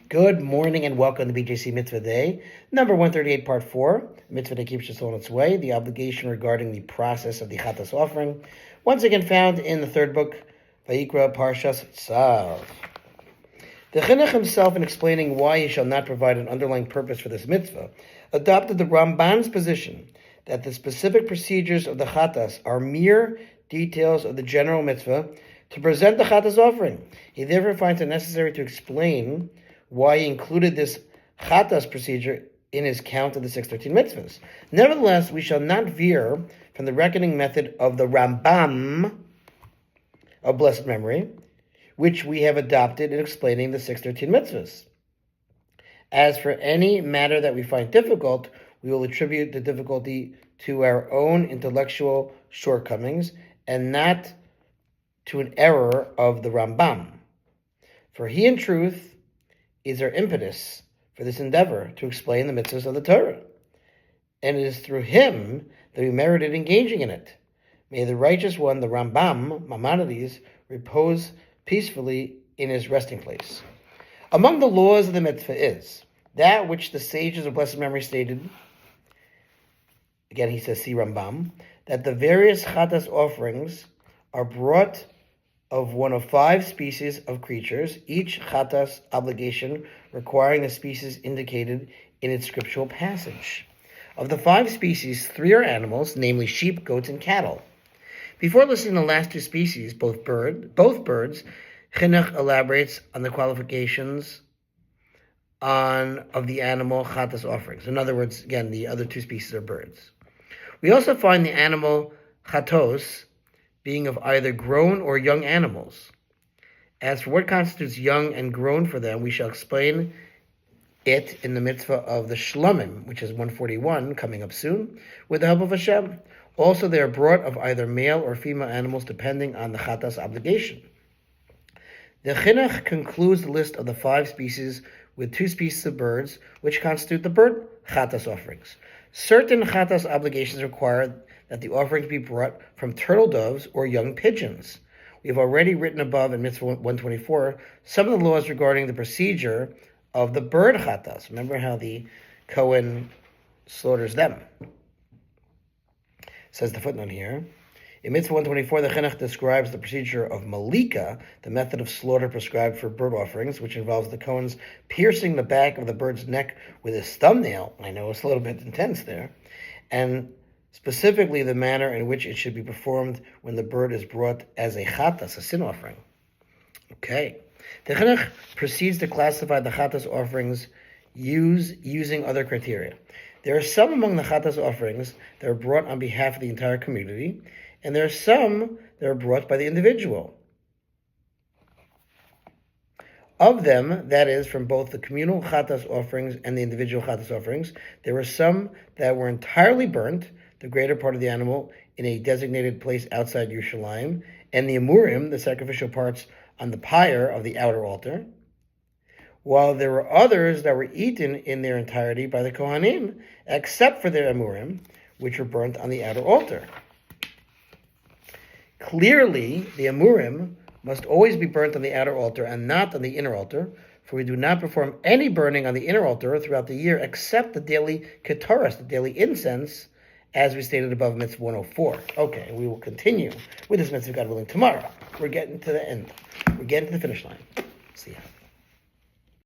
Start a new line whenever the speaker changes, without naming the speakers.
Good morning and welcome to BJC Mitzvah Day, number 138, part 4, Mitzvah that keeps us on its way, the obligation regarding the process of the Chatas Offering, once again found in the third book, Vayikra Parshas Tzav. The Chinuch himself, in explaining why he shall not provide an underlying purpose for this mitzvah, adopted the Ramban's position that the specific procedures of the Chatas are mere details of the general mitzvah to present the Chatas Offering. He therefore finds it necessary to explain why he included this Chatas procedure in his count of the 613 mitzvahs. Nevertheless, we shall not veer from the reckoning method of the Rambam of blessed memory, which we have adopted in explaining the 613 mitzvahs. As for any matter that we find difficult, we will attribute the difficulty to our own intellectual shortcomings and not to an error of the Rambam. For he, in truth, is our impetus for this endeavor to explain the mitzvahs of the Torah. And it is through him that we merited engaging in it. May the righteous one, the Rambam, Maimonides, repose peacefully in his resting place. Among the laws of the mitzvah is that which the sages of blessed memory stated, again he says, see Rambam, that the various Chatas offerings are brought of one of 5 species of creatures, each Chatas obligation requiring the species indicated in its scriptural passage. Of the 5 species, 3 are animals, namely sheep, goats, and cattle. Before listing the last 2 species, both birds, Chinuch elaborates on the qualifications of the animal Chatas offerings. In other words, again, the other 2 species are birds. We also find the animal Chatos being of either grown or young animals. As for what constitutes young and grown for them, we shall explain it in the mitzvah of the Shlomim, which is 141, coming up soon, with the help of Hashem. Also, they are brought of either male or female animals, depending on the Chatas obligation. The Chinuch concludes the list of the 5 species with 2 species of birds, which constitute the bird Chatas offerings. Certain Chatas obligations require that the offerings be brought from turtle doves or young pigeons. We have already written above in Mitzvah 124 some of the laws regarding the procedure of the bird Chatas. Remember how the Kohen slaughters them. Says the footnote here. In Mitzvah 124, the Chinuch describes the procedure of Malika, the method of slaughter prescribed for bird offerings, which involves the Kohen's piercing the back of the bird's neck with his thumbnail. I know it's a little bit intense there. And specifically the manner in which it should be performed when the bird is brought as a Chatas, a sin offering. Okay. The Chinuch proceeds to classify the Chatas offerings using other criteria. There are some among the Chatas offerings that are brought on behalf of the entire community, and there are some that are brought by the individual. Of them, that is, from both the communal Chatas offerings and the individual Chatas offerings, there were some that were entirely burnt, the greater part of the animal, in a designated place outside Yerushalayim, and the Amurim, the sacrificial parts, on the pyre of the outer altar, while there were others that were eaten in their entirety by the Kohanim, except for their Amurim, which were burnt on the outer altar. Clearly, the Amurim must always be burnt on the outer altar and not on the inner altar, for we do not perform any burning on the inner altar throughout the year except the daily Ketaras, the daily incense, as we stated above Mitzvah 104. Okay, we will continue with this Mitzvah, God willing, tomorrow. We're getting to the end. We're getting to the finish line. See ya.